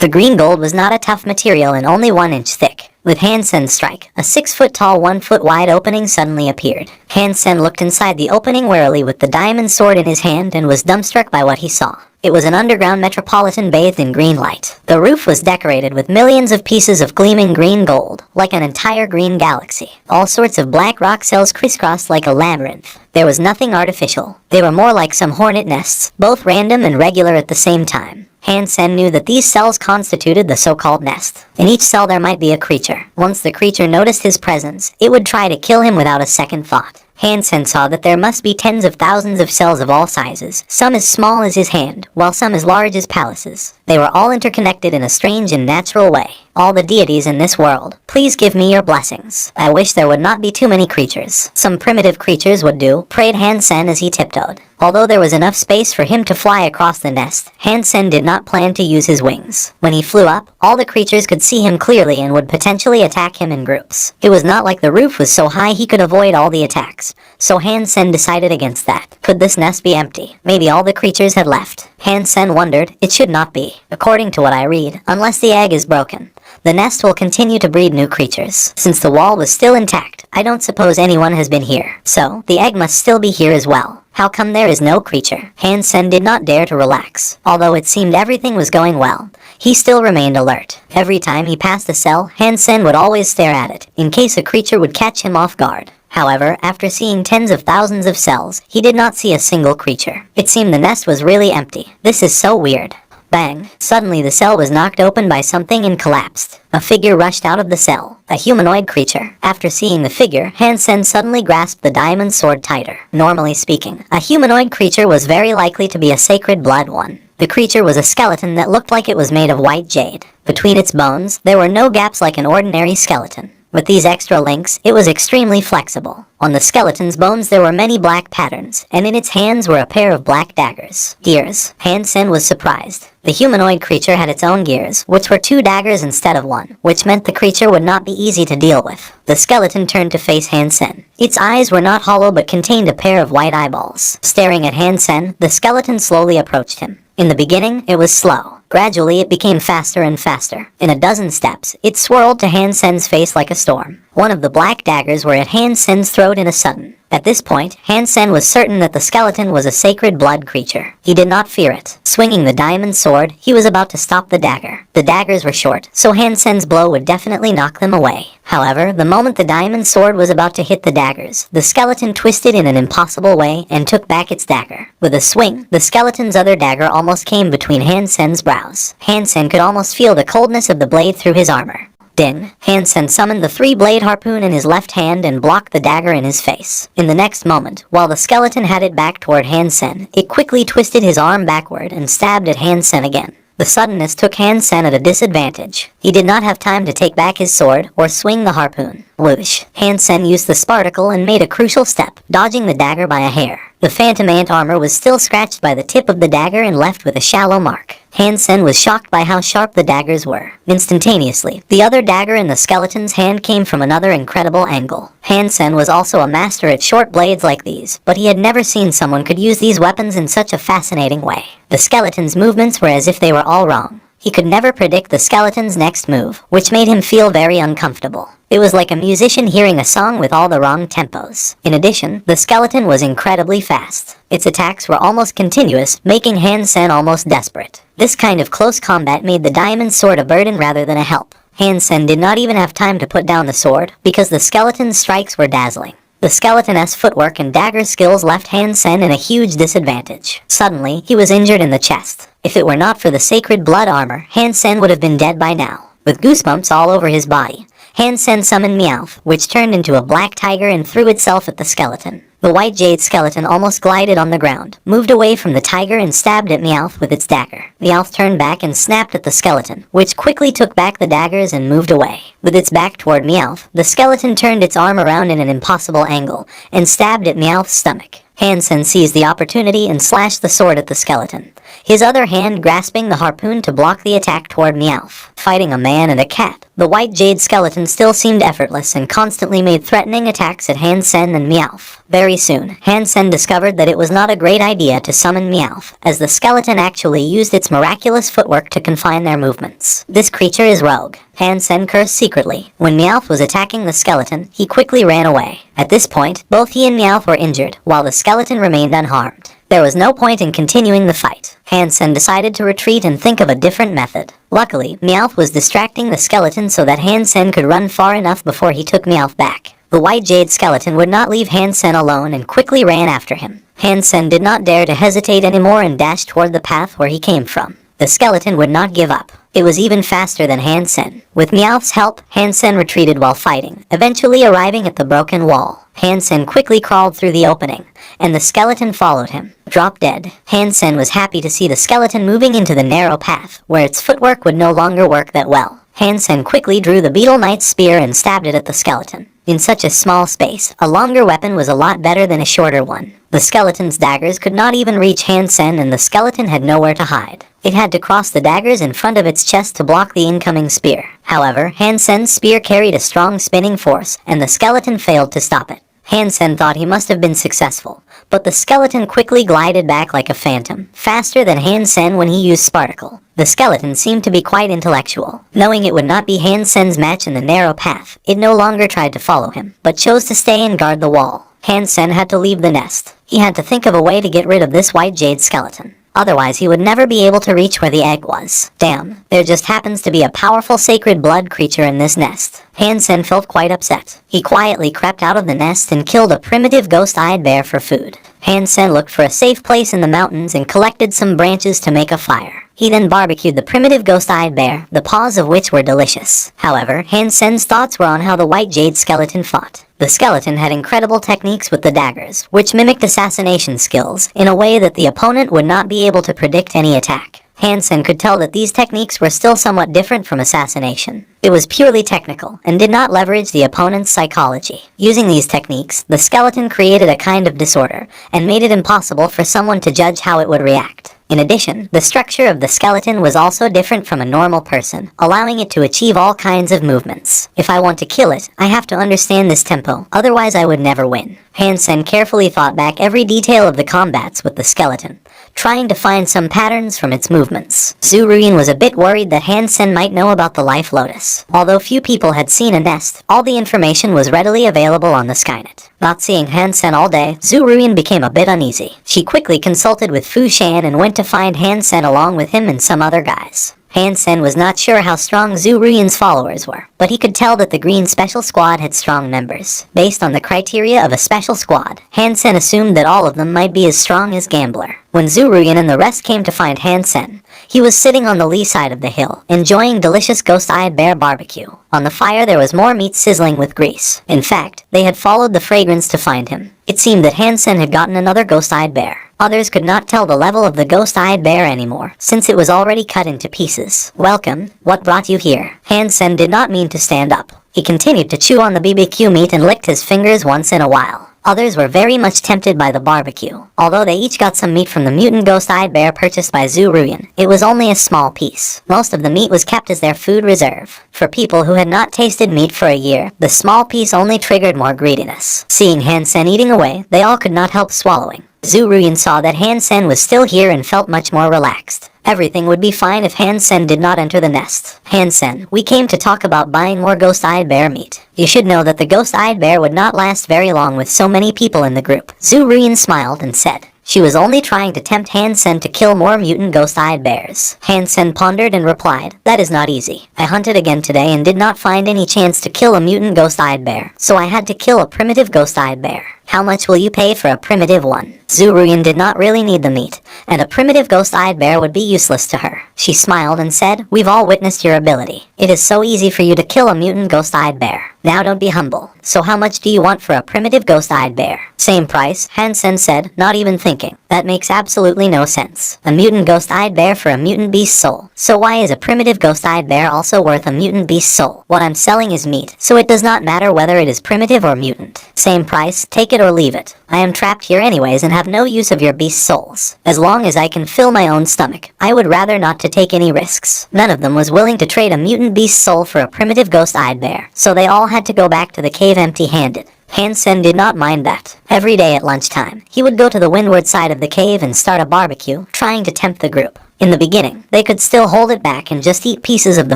The green gold was not a tough material and only 1 inch thick. With Hansen's strike, a 6-foot-tall, 1-foot-wide opening suddenly appeared. Hansen looked inside the opening warily with the diamond sword in his hand and was dumbstruck by what he saw. It was an underground metropolitan bathed in green light. The roof was decorated with millions of pieces of gleaming green gold, like an entire green galaxy. All sorts of black rock cells crisscrossed like a labyrinth. There was nothing artificial. They were more like some hornet nests, both random and regular at the same time. Hansen knew that these cells constituted the so-called nest. In each cell there might be a creature. Once the creature noticed his presence, it would try to kill him without a second thought. Hansen saw that there must be tens of thousands of cells of all sizes, some as small as his hand, while some as large as palaces. They were all interconnected in a strange and natural way. All the deities in this world, please give me your blessings. I wish there would not be too many creatures. Some primitive creatures would do, prayed Hansen as he tiptoed. Although there was enough space for him to fly across the nest, Hansen did not plan to use his wings. When he flew up, all the creatures could see him clearly and would potentially attack him in groups. It was not like the roof was so high he could avoid all the attacks, so Hansen decided against that. Could this nest be empty? Maybe all the creatures had left. Hansen wondered. It should not be. According to what I read, unless the egg is broken, the nest will continue to breed new creatures. Since the wall was still intact, I don't suppose anyone has been here. So, the egg must still be here as well. How come there is no creature? Hansen did not dare to relax. Although it seemed everything was going well, he still remained alert. Every time he passed a cell, Hansen would always stare at it, in case a creature would catch him off guard. However, after seeing tens of thousands of cells, he did not see a single creature. It seemed the nest was really empty. This is so weird. Bang! Suddenly the cell was knocked open by something and collapsed. A figure rushed out of the cell, a humanoid creature. After seeing the figure, Hansen suddenly grasped the diamond sword tighter. Normally speaking, a humanoid creature was very likely to be a sacred blood one. The creature was a skeleton that looked like it was made of white jade. Between its bones, there were no gaps like an ordinary skeleton. With these extra links, it was extremely flexible. On the skeleton's bones there were many black patterns, and in its hands were a pair of black daggers. Gears. Hansen was surprised. The humanoid creature had its own gears, which were 2 daggers instead of 1, which meant the creature would not be easy to deal with. The skeleton turned to face Hansen. Its eyes were not hollow but contained a pair of white eyeballs. Staring at Hansen, the skeleton slowly approached him. In the beginning, it was slow. Gradually, it became faster and faster. In a dozen steps, it swirled to Hansen's face like a storm. One of the black daggers were at Hansen's throat in a sudden. At this point, Hansen was certain that the skeleton was a sacred blood creature. He did not fear it. Swinging the diamond sword, he was about to stop the dagger. The daggers were short, so Hansen's blow would definitely knock them away. However, the moment the diamond sword was about to hit the daggers, the skeleton twisted in an impossible way and took back its dagger. With a swing, the skeleton's other dagger almost came between Hansen's brows. Hansen could almost feel the coldness of the blade through his armor. Din. Hansen summoned the 3-blade harpoon in his left hand and blocked the dagger in his face. In the next moment, while the skeleton had it back toward Hansen, it quickly twisted his arm backward and stabbed at Hansen again. The suddenness took Hansen at a disadvantage. He did not have time to take back his sword or swing the harpoon. Whoosh! Hansen used the sparticle and made a crucial step, dodging the dagger by a hair. The phantom ant armor was still scratched by the tip of the dagger and left with a shallow mark. Hansen was shocked by how sharp the daggers were. Instantaneously, the other dagger in the skeleton's hand came from another incredible angle. Hansen was also a master at short blades like these, but he had never seen someone could use these weapons in such a fascinating way. The skeleton's movements were as if they were all wrong. He could never predict the skeleton's next move, which made him feel very uncomfortable. It was like a musician hearing a song with all the wrong tempos. In addition, the skeleton was incredibly fast. Its attacks were almost continuous, making Hansen almost desperate. This kind of close combat made the diamond sword a burden rather than a help. Hansen did not even have time to put down the sword, because the skeleton's strikes were dazzling. The skeleton's footwork and dagger skills left Hansen in a huge disadvantage. Suddenly, he was injured in the chest. If it were not for the sacred blood armor, Hansen would have been dead by now. With goosebumps all over his body, Hansen summoned Meowth, which turned into a black tiger and threw itself at the skeleton. The white jade skeleton almost glided on the ground, moved away from the tiger and stabbed at Meowth with its dagger. Meowth turned back and snapped at the skeleton, which quickly took back the daggers and moved away. With its back toward Meowth, the skeleton turned its arm around in an impossible angle and stabbed at Meowth's stomach. Hansen seized the opportunity and slashed the sword at the skeleton. his other hand grasping the harpoon to block the attack toward Meowth. Fighting a man and a cat, the white jade skeleton still seemed effortless and constantly made threatening attacks at Hansen and Meowth. Very soon, Hansen discovered that it was not a great idea to summon Meowth, as the skeleton actually used its miraculous footwork to confine their movements. This creature is rogue, Hansen cursed secretly. When Meowth was attacking the skeleton, he quickly ran away. At this point, both he and Meowth were injured, while the skeleton remained unharmed. There was no point in continuing the fight. Hansen decided to retreat and think of a different method. Luckily, Meowth was distracting the skeleton so that Hansen could run far enough before he took Meowth back. The white jade skeleton would not leave Hansen alone and quickly ran after him. Hansen did not dare to hesitate anymore and dashed toward the path where he came from. The skeleton would not give up. It was even faster than Hansen. With Meowth's help, Hansen retreated while fighting, eventually arriving at the broken wall. Hansen quickly crawled through the opening, and the skeleton followed him. Drop dead. Hansen was happy to see the skeleton moving into the narrow path, where its footwork would no longer work that well. Hansen quickly drew the Beetle Knight's spear and stabbed it at the skeleton. In such a small space, a longer weapon was a lot better than a shorter one. The skeleton's daggers could not even reach Hansen, and the skeleton had nowhere to hide. It had to cross the daggers in front of its chest to block the incoming spear. However, Hansen's spear carried a strong spinning force, and the skeleton failed to stop it. Hansen thought he must have been successful, but the skeleton quickly glided back like a phantom, faster than Hansen when he used Sparticle. The skeleton seemed to be quite intellectual. Knowing it would not be Hansen's match in the narrow path, it no longer tried to follow him, but chose to stay and guard the wall. Hansen had to leave the nest. He had to think of a way to get rid of this white jade skeleton. Otherwise, he would never be able to reach where the egg was. Damn, there just happens to be a powerful sacred blood creature in this nest. Hansen felt quite upset. He quietly crept out of the nest and killed a primitive ghost-eyed bear for food. Hansen looked for a safe place in the mountains and collected some branches to make a fire. He then barbecued the primitive ghost-eyed bear, the paws of which were delicious. However, Hansen's thoughts were on how the white jade skeleton fought. The skeleton had incredible techniques with the daggers, which mimicked assassination skills in a way that the opponent would not be able to predict any attack. Hansen could tell that these techniques were still somewhat different from assassination. It was purely technical, and did not leverage the opponent's psychology. Using these techniques, the skeleton created a kind of disorder, and made it impossible for someone to judge how it would react. In addition, the structure of the skeleton was also different from a normal person, allowing it to achieve all kinds of movements. If I want to kill it, I have to understand this tempo, otherwise I would never win. Hansen carefully thought back every detail of the combats with the skeleton, trying to find some patterns from its movements. Zuruin was a bit worried that Hansen might know about the Life Lotus. Although few people had seen a nest, all the information was readily available on the Skynet. Not seeing Hansen all day, Zuruin became a bit uneasy. She quickly consulted with Fu Shan and went to find Hansen along with him and some other guys. Hansen was not sure how strong Zuruin's followers were, but he could tell that the Green Special Squad had strong members. Based on the criteria of a special squad, Hansen assumed that all of them might be as strong as Gambler. When Zuruin and the rest came to find Hansen, he was sitting on the lee side of the hill, enjoying delicious ghost-eyed bear barbecue. On the fire there was more meat sizzling with grease. In fact, they had followed the fragrance to find him. It seemed that Hansen had gotten another ghost-eyed bear. Others could not tell the level of the ghost-eyed bear anymore, since it was already cut into pieces. Welcome, what brought you here? Hansen did not mean to stand up. He continued to chew on the BBQ meat and licked his fingers once in a while. Others were very much tempted by the barbecue. Although they each got some meat from the mutant ghost-eyed bear purchased by Zuruin, it was only a small piece. Most of the meat was kept as their food reserve. For people who had not tasted meat for a year, the small piece only triggered more greediness. Seeing Hansen eating away, they all could not help swallowing. Zuruin saw that Hansen was still here and felt much more relaxed. Everything would be fine if Hansen did not enter the nest. Hansen, we came to talk about buying more ghost-eyed bear meat. You should know that the ghost-eyed bear would not last very long with so many people in the group. Zuruin smiled and said she was only trying to tempt Hansen to kill more mutant ghost-eyed bears. Hansen pondered and replied, that is not easy. I hunted again today and did not find any chance to kill a mutant ghost-eyed bear, so I had to kill a primitive ghost-eyed bear. How much will you pay for a primitive one? Zuruin did not really need the meat, and a primitive ghost-eyed bear would be useless to her. She smiled and said, we've all witnessed your ability. It is so easy for you to kill a mutant ghost-eyed bear. Now don't be humble. So how much do you want for a primitive ghost-eyed bear? Same price, Hansen said, not even thinking. That makes absolutely no sense. A mutant ghost-eyed bear for a mutant beast soul. So why is a primitive ghost-eyed bear also worth a mutant beast soul? What I'm selling is meat, so it does not matter whether it is primitive or mutant. Same price, take it or leave it. I am trapped here anyways and have no use of your beast souls. As long as I can fill my own stomach, I would rather not to take any risks. None of them was willing to trade a mutant beast soul for a primitive ghost-eyed bear, so they all had to go back to the cave empty-handed. Hansen did not mind that. Every day at lunchtime, he would go to the windward side of the cave and start a barbecue, trying to tempt the group. In the beginning, they could still hold it back and just eat pieces of the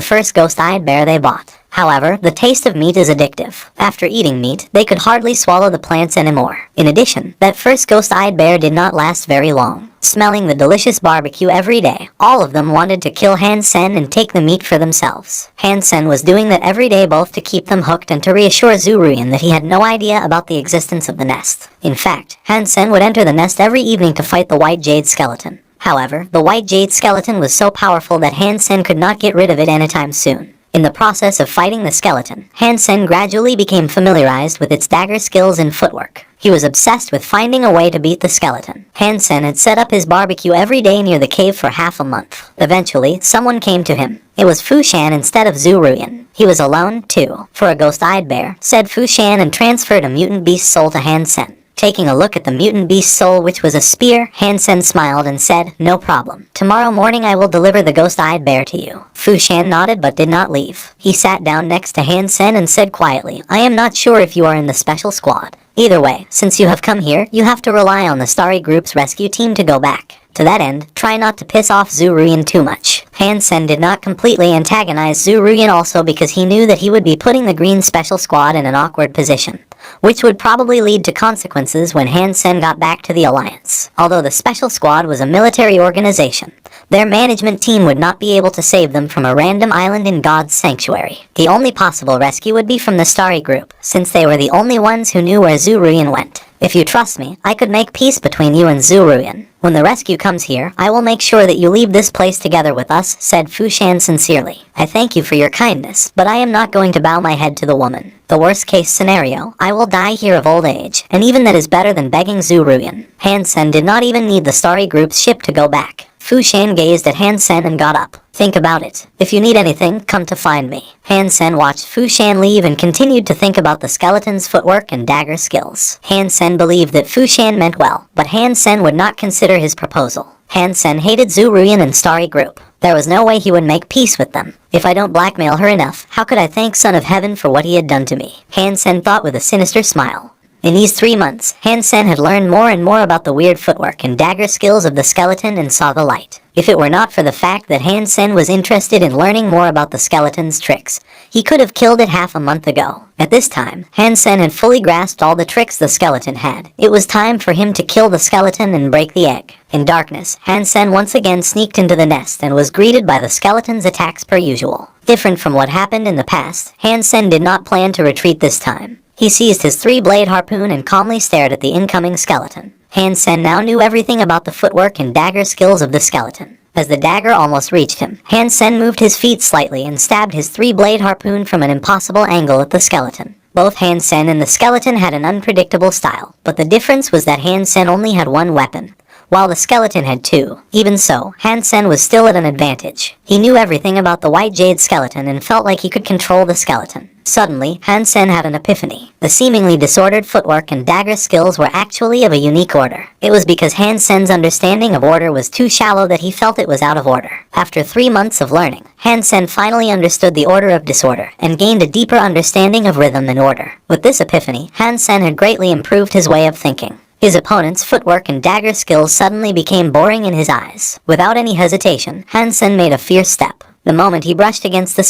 first ghost-eyed bear they bought. However, the taste of meat is addictive. After eating meat, they could hardly swallow the plants anymore. In addition, that first ghost-eyed bear did not last very long. Smelling the delicious barbecue every day, all of them wanted to kill Hansen and take the meat for themselves. Hansen was doing that every day both to keep them hooked and to reassure Zuruyan that he had no idea about the existence of the nest. In fact, Hansen would enter the nest every evening to fight the white jade skeleton. However, the white jade skeleton was so powerful that Hansen could not get rid of it anytime soon. In the process of fighting the skeleton, Hansen gradually became familiarized with its dagger skills and footwork. He was obsessed with finding a way to beat the skeleton. Hansen had set up his barbecue every day near the cave for half a month. Eventually, someone came to him. It was Fushan instead of Zuruyan. He was alone, too, for a ghost-eyed bear, said Fushan, and transferred a mutant beast soul to Hansen. Taking a look at the mutant beast soul, which was a spear, Hansen smiled and said, "No problem. Tomorrow morning I will deliver the ghost-eyed bear to you." Fushan nodded but did not leave. He sat down next to Hansen and said quietly, "I am not sure if you are in the special squad. Either way, since you have come here, you have to rely on the Starry Group's rescue team to go back. To that end, try not to piss off Zuruyan too much." Hansen did not completely antagonize Zuruyan also because he knew that he would be putting the Green Special Squad in an awkward position, which would probably lead to consequences when Hansen got back to the Alliance. Although the Special Squad was a military organization, their management team would not be able to save them from a random island in God's Sanctuary. The only possible rescue would be from the Starry Group, since they were the only ones who knew where Zuruyan went. "If you trust me, I could make peace between you and Zuruyan. When the rescue comes here, I will make sure that you leave this place together with us," said Fushan sincerely. "I thank you for your kindness, but I am not going to bow my head to the woman. The worst case scenario, I will die here of old age, and even that is better than begging Zuruyan." Hansen did not even need the Starry Group's ship to go back. Fushan gazed at Hansen and got up. "Think about it. If you need anything, come to find me." Hansen watched Fushan leave and continued to think about the skeleton's footwork and dagger skills. Hansen believed that Fushan meant well, but Hansen would not consider his proposal. Hansen hated Zuruyan and Starry Group. There was no way he would make peace with them. "If I don't blackmail her enough, how could I thank Son of Heaven for what he had done to me?" Hansen thought with a sinister smile. In these 3 months, Hansen had learned more and more about the weird footwork and dagger skills of the skeleton and saw the light. If it were not for the fact that Hansen was interested in learning more about the skeleton's tricks, he could have killed it half a month ago. At this time, Hansen had fully grasped all the tricks the skeleton had. It was time for him to kill the skeleton and break the egg. In darkness, Hansen once again sneaked into the nest and was greeted by the skeleton's attacks per usual. Different from what happened in the past, Hansen did not plan to retreat this time. He seized his 3-blade harpoon and calmly stared at the incoming skeleton. Hansen now knew everything about the footwork and dagger skills of the skeleton. As the dagger almost reached him, Hansen moved his feet slightly and stabbed his 3-blade harpoon from an impossible angle at the skeleton. Both Hansen and the skeleton had an unpredictable style, but the difference was that Hansen only had one weapon, while the skeleton had 2. Even so, Hansen was still at an advantage. He knew everything about the white jade skeleton and felt like he could control the skeleton. Suddenly, Hansen had an epiphany. The seemingly disordered footwork and dagger skills were actually of a unique order. It was because Hansen's understanding of order was too shallow that he felt it was out of order. After 3 months of learning, Hansen finally understood the order of disorder and gained a deeper understanding of rhythm and order. With this epiphany, Hansen had greatly improved his way of thinking. His opponent's footwork and dagger skills suddenly became boring in his eyes. Without any hesitation, Hansen made a fierce step. The moment he brushed against the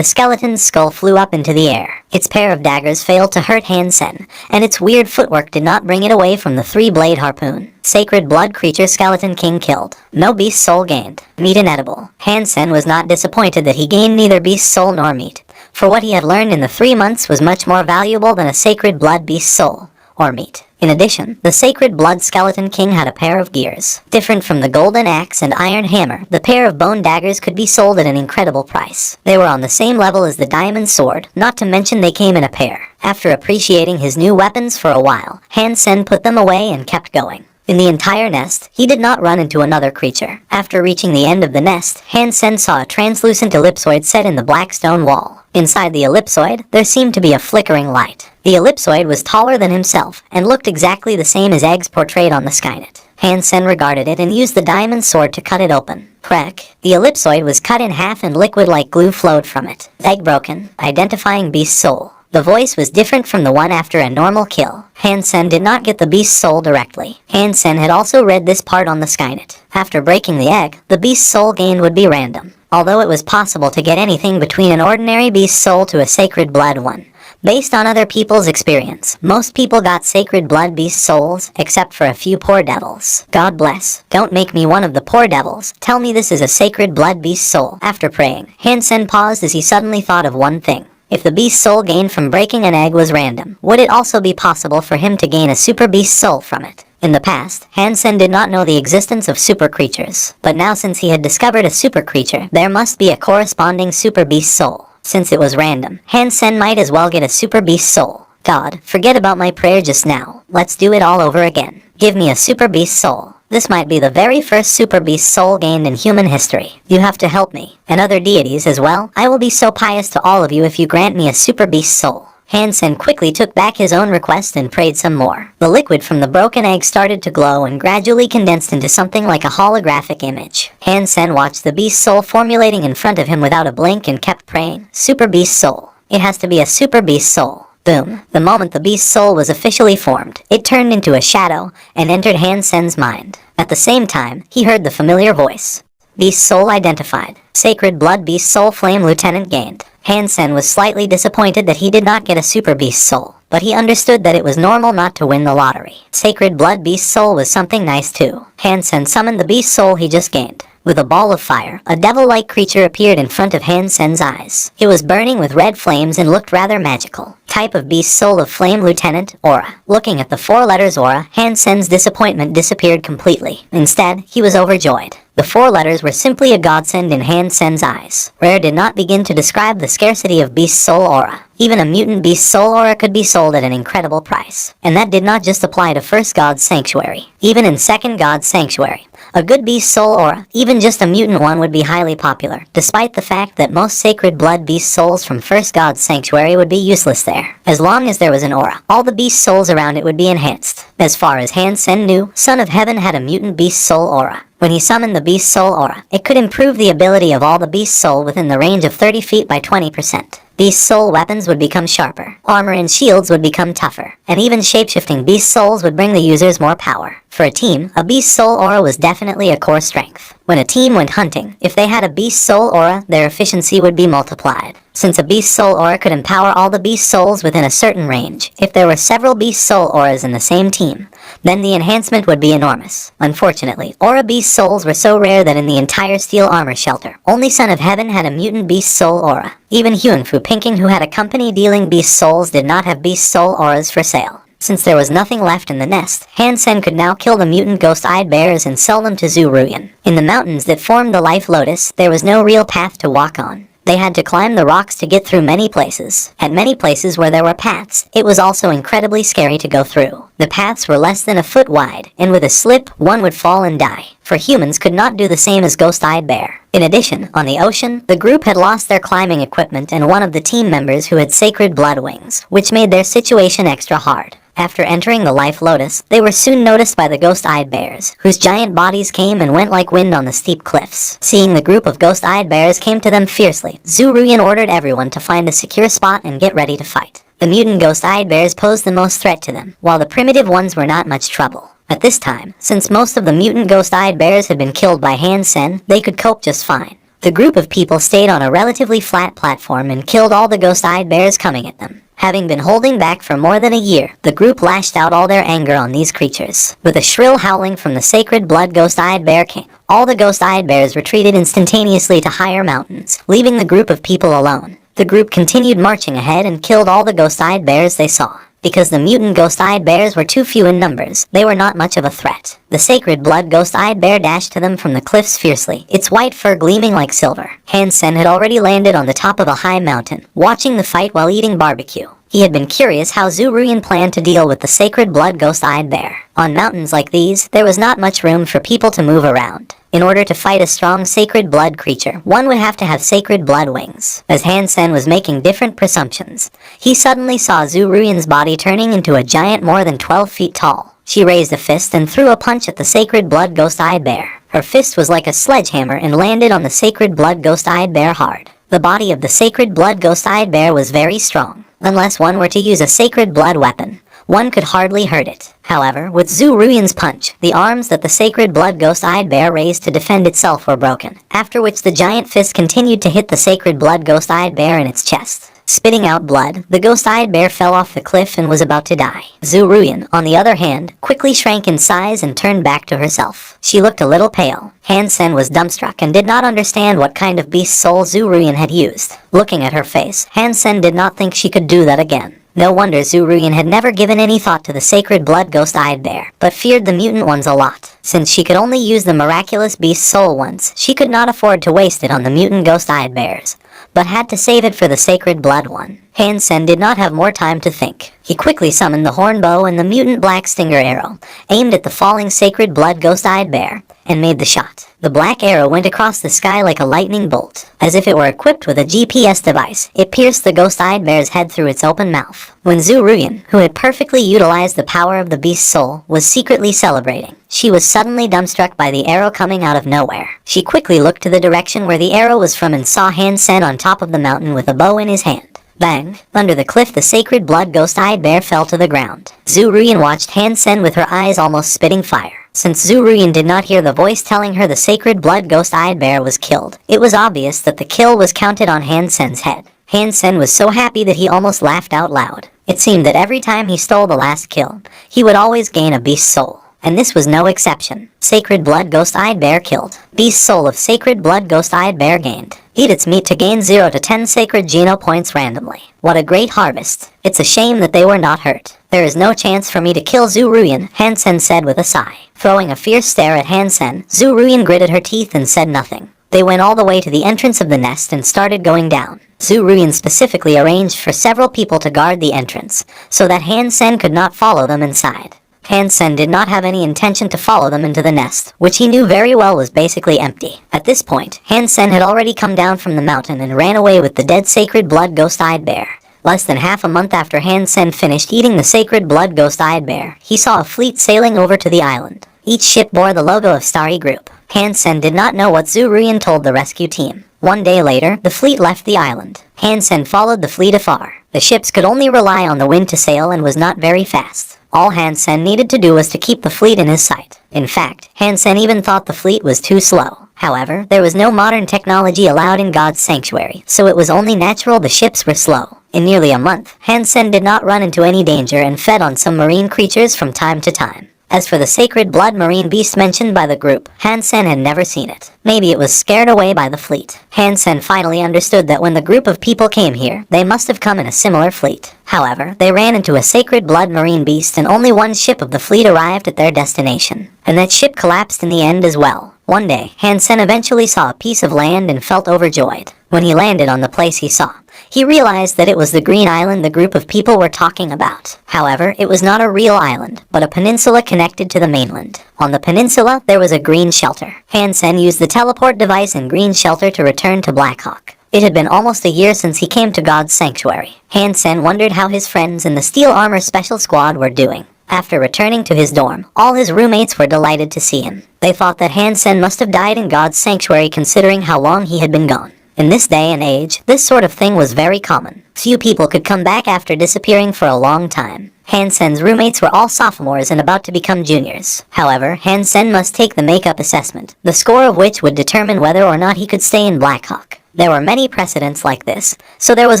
skeleton's skull flew up into the air. Its pair of daggers failed to hurt Hansen, and its weird footwork did not bring it away from the 3-blade harpoon. Sacred blood creature skeleton king killed. No beast soul gained. Meat inedible. Hansen was not disappointed that he gained neither beast soul nor meat, for what he had learned in the 3 months was much more valuable than a sacred blood beast soul or meat. In addition, the Sacred Blood Skeleton King had a pair of gears. Different from the golden axe and iron hammer, the pair of bone daggers could be sold at an incredible price. They were on the same level as the diamond sword, not to mention they came in a pair. After appreciating his new weapons for a while, Hansen put them away and kept going. In the entire nest, he did not run into another creature. After reaching the end of the nest, Hansen saw a translucent ellipsoid set in the black stone wall. Inside the ellipsoid, there seemed to be a flickering light. The ellipsoid was taller than himself and looked exactly the same as eggs portrayed on the Skynet. Hansen regarded it and used the diamond sword to cut it open. Crack. The ellipsoid was cut in half and liquid like glue flowed from it. Egg broken, identifying beast's soul. The voice was different from the one after a normal kill. Hansen did not get the beast's soul directly. Hansen had also read this part on the Skynet. After breaking the egg, the beast's soul gained would be random, although it was possible to get anything between an ordinary beast's soul to a sacred blood one. Based on other people's experience, most people got sacred blood beast souls, except for a few poor devils. God bless. Don't make me one of the poor devils. Tell me this is a sacred blood beast soul. After praying, Hansen paused as he suddenly thought of one thing. If the beast soul gained from breaking an egg was random, would it also be possible for him to gain a super beast soul from it? In the past, Hansen did not know the existence of super creatures, but now since he had discovered a super creature, there must be a corresponding super beast soul. Since it was random, Hansen might as well get a super beast soul. God, forget about my prayer just now. Let's do it all over again. Give me a super beast soul. This might be the very first super beast soul gained in human history. You have to help me, and other deities as well. I will be so pious to all of you if you grant me a super beast soul. Hansen quickly took back his own request and prayed some more. The liquid from the broken egg started to glow and gradually condensed into something like a holographic image. Hansen watched the beast soul formulating in front of him without a blink and kept praying, Super beast soul. It has to be a super beast soul. Boom. The moment the beast soul was officially formed, it turned into a shadow and entered Hansen's mind. At the same time, he heard the familiar voice. Beast soul identified. Sacred blood beast soul flame lieutenant gained. Hansen was slightly disappointed that he did not get a super beast soul, but he understood that it was normal not to win the lottery. Sacred blood beast soul was something nice too. Hansen summoned the beast soul he just gained. With a ball of fire, a devil-like creature appeared in front of Hansen's eyes. It was burning with red flames and looked rather magical. Type of beast soul of flame lieutenant, aura. Looking at the 4 letters aura, Hansen's disappointment disappeared completely. Instead, he was overjoyed. The 4 letters were simply a godsend in Hansen's eyes. Rare did not begin to describe the scarcity of beast soul aura. Even a mutant beast soul aura could be sold at an incredible price. And that did not just apply to first God's sanctuary. Even in second God's sanctuary, a good beast soul aura, even just a mutant one, would be highly popular, despite the fact that most sacred blood beast souls from first God's sanctuary would be useless there. As long as there was an aura, all the beast souls around it would be enhanced. As far as Hansen knew, Son of Heaven had a mutant beast soul aura. When he summoned the beast soul aura, it could improve the ability of all the beast soul within the range of 30 feet by 20%. Beast soul weapons would become sharper, armor and shields would become tougher, and even shapeshifting beast souls would bring the users more power. For a team, a beast soul aura was definitely a core strength. When a team went hunting, if they had a beast soul aura, their efficiency would be multiplied. Since a beast soul aura could empower all the beast souls within a certain range, if there were several beast soul auras in the same team, then the enhancement would be enormous. Unfortunately, aura beast souls were so rare that in the entire steel armor shelter, only Son of Heaven had a mutant beast soul aura. Even Huanfu Pinking, who had a company dealing beast souls, did not have beast soul auras for sale. Since there was nothing left in the nest, Hansen could now kill the mutant ghost-eyed bears and sell them to Zhu Ruyan. In the mountains that formed the Life Lotus, there was no real path to walk on. They had to climb the rocks to get through many places. At many places where there were paths, it was also incredibly scary to go through. The paths were less than a foot wide, and with a slip, one would fall and die. For humans could not do the same as Ghost-Eyed Bear. In addition, on the ocean, the group had lost their climbing equipment and one of the team members who had sacred blood wings, which made their situation extra hard. After entering the Life Lotus, they were soon noticed by the ghost-eyed bears, whose giant bodies came and went like wind on the steep cliffs. Seeing the group of ghost-eyed bears came to them fiercely, Zhu Ruyan ordered everyone to find a secure spot and get ready to fight. The mutant ghost-eyed bears posed the most threat to them, while the primitive ones were not much trouble. At this time, since most of the mutant ghost-eyed bears had been killed by Hansen, they could cope just fine. The group of people stayed on a relatively flat platform and killed all the ghost-eyed bears coming at them. Having been holding back for more than a year, the group lashed out all their anger on these creatures. With a shrill howling from the sacred blood ghost-eyed bear king, all the ghost-eyed bears retreated instantaneously to higher mountains, leaving the group of people alone. The group continued marching ahead and killed all the ghost-eyed bears they saw. Because the mutant ghost-eyed bears were too few in numbers, they were not much of a threat. The sacred blood ghost-eyed bear dashed to them from the cliffs fiercely, its white fur gleaming like silver. Hansen had already landed on the top of a high mountain, watching the fight while eating barbecue. He had been curious how Zhu Ruyan planned to deal with the sacred blood ghost-eyed bear. On mountains like these, there was not much room for people to move around. In order to fight a strong sacred blood creature, one would have to have sacred blood wings. As Han Sen was making different presumptions, he suddenly saw Zhu Ruyan's body turning into a giant more than 12 feet tall. She raised a fist and threw a punch at the sacred blood ghost-eyed bear. Her fist was like a sledgehammer and landed on the sacred blood ghost-eyed bear hard. The body of the sacred blood ghost-eyed bear was very strong. Unless one were to use a sacred blood weapon, one could hardly hurt it. However, with Zhu Ruyan's punch, the arms that the sacred blood ghost-eyed bear raised to defend itself were broken, after which the giant fist continued to hit the sacred blood ghost-eyed bear in its chest. Spitting out blood, the ghost-eyed bear fell off the cliff and was about to die. Zhu Ruyan, on the other hand, quickly shrank in size and turned back to herself. She looked a little pale. Han Sen was dumbstruck and did not understand what kind of beast soul Zhu Ruyan had used. Looking at her face, Han Sen did not think she could do that again. No wonder Zhu Ruyan had never given any thought to the sacred blood ghost-eyed bear, but feared the mutant ones a lot. Since she could only use the miraculous beast soul once, she could not afford to waste it on the mutant ghost-eyed bears, but had to save it for the sacred blood one. Han Sen did not have more time to think. He quickly summoned the horn bow and the mutant black stinger arrow, aimed at the falling sacred blood ghost-eyed bear, and made the shot. The black arrow went across the sky like a lightning bolt. As if it were equipped with a GPS device, it pierced the ghost-eyed bear's head through its open mouth. When Zhu Ruyan, who had perfectly utilized the power of the beast's soul, was secretly celebrating, she was suddenly dumbstruck by the arrow coming out of nowhere. She quickly looked to the direction where the arrow was from and saw Han Sen on top of the mountain with a bow in his hand. Bang! Under the cliff, the sacred blood ghost-eyed bear fell to the ground. Zhu Ruyan watched Han Sen with her eyes almost spitting fire. Since Zhu Ruyan did not hear the voice telling her the sacred blood ghost-eyed bear was killed, it was obvious that the kill was counted on Han Sen's head. Han Sen was so happy that he almost laughed out loud. It seemed that every time he stole the last kill, he would always gain a beast soul. And this was no exception. Sacred blood ghost-eyed bear killed. Beast soul of sacred blood ghost-eyed bear gained. Eat its meat to gain 0 to 10 sacred geno points randomly. What a great harvest. It's a shame that they were not hurt. There is no chance for me to kill Zhu Ruyan, Han Sen said with a sigh. Throwing a fierce stare at Han Sen, Zhu Ruyan gritted her teeth and said nothing. They went all the way to the entrance of the nest and started going down. Zhu Ruyan specifically arranged for several people to guard the entrance, so that Han Sen could not follow them inside. Han Sen did not have any intention to follow them into the nest, which he knew very well was basically empty. At this point, Han Sen had already come down from the mountain and ran away with the dead sacred blood ghost-eyed bear. Less than half a month after Han Sen finished eating the sacred blood ghost-eyed bear, he saw a fleet sailing over to the island. Each ship bore the logo of Starry Group. Han Sen did not know what Zhu Ruyan told the rescue team. One day later, the fleet left the island. Han Sen followed the fleet afar. The ships could only rely on the wind to sail and was not very fast. All Han Sen needed to do was to keep the fleet in his sight. In fact, Han Sen even thought the fleet was too slow. However, there was no modern technology allowed in God's sanctuary, so it was only natural the ships were slow. In nearly a month, Han Sen did not run into any danger and fed on some marine creatures from time to time. As for the sacred blood marine beast mentioned by the group, Han Sen had never seen it. Maybe it was scared away by the fleet. Han Sen finally understood that when the group of people came here, they must have come in a similar fleet. However, they ran into a sacred blood marine beast and only one ship of the fleet arrived at their destination. And that ship collapsed in the end as well. One day, Han Sen eventually saw a piece of land and felt overjoyed. When he landed on the place he saw, he realized that it was the green island the group of people were talking about. However, it was not a real island, but a peninsula connected to the mainland. On the peninsula, there was a green shelter. Han Sen used the teleport device in green shelter to return to Black Hawk. It had been almost a year since he came to God's sanctuary. Han Sen wondered how his friends in the Steel Armor Special Squad were doing. After returning to his dorm, all his roommates were delighted to see him. They thought that Han Sen must have died in God's sanctuary considering how long he had been gone. In this day and age, this sort of thing was very common. Few people could come back after disappearing for a long time. Han Sen's roommates were all sophomores and about to become juniors. However, Han Sen must take the makeup assessment, the score of which would determine whether or not he could stay in Black Hawk. There were many precedents like this, so there was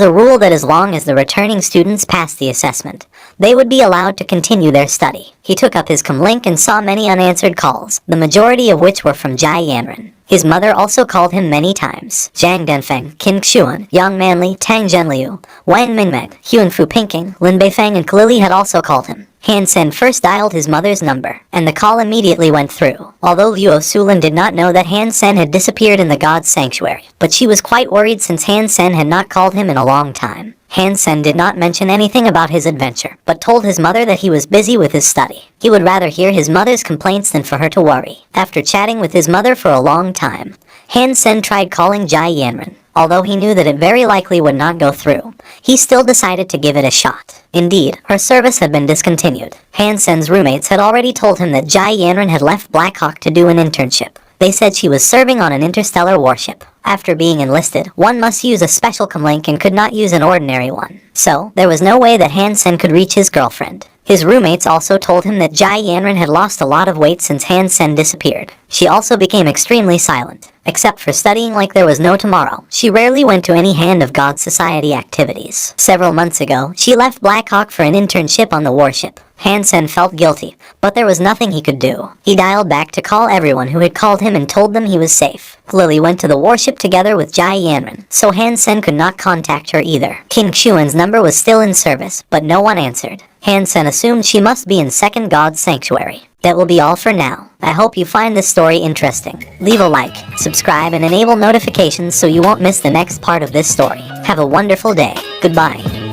a rule that as long as the returning students passed the assessment, they would be allowed to continue their study. He took up his comlink and saw many unanswered calls, the majority of which were from Jai Yanren. His mother also called him many times. Zhang Denfeng, Qin Xuan, Yang Manli, Tang Zhenliu, Wang Mingmeg, Huan Fu Pinking, Lin Beifeng and Kalili had also called him. Hansen first dialed his mother's number, and the call immediately went through. Although Luo Sulin did not know that Hansen had disappeared in the god's sanctuary, but she was quite worried since Hansen had not called him in a long time. Hansen did not mention anything about his adventure, but told his mother that he was busy with his study. He would rather hear his mother's complaints than for her to worry. After chatting with his mother for a long time, Hansen tried calling Jai Yanran. Although he knew that it very likely would not go through, he still decided to give it a shot. Indeed, her service had been discontinued. Hansen's roommates had already told him that Jai Yanran had left Blackhawk to do an internship. They said she was serving on an interstellar warship. After being enlisted, one must use a special comlink and could not use an ordinary one. So, there was no way that Hansen could reach his girlfriend. His roommates also told him that Jai Yanran had lost a lot of weight since Hansen disappeared. She also became extremely silent. Except for studying like there was no tomorrow, she rarely went to any Hand of God Society activities. Several months ago, she left Blackhawk for an internship on the warship. Hansen felt guilty, but there was nothing he could do. He dialed back to call everyone who had called him and told them he was safe. Lily went to the warship together with Jai Yanran, so Hansen could not contact her either. King Xuan's number was still in service, but no one answered. Hansen assumed she must be in Second God's Sanctuary. That will be all for now. I hope you find this story interesting. Leave a like, subscribe, and enable notifications so you won't miss the next part of this story. Have a wonderful day. Goodbye.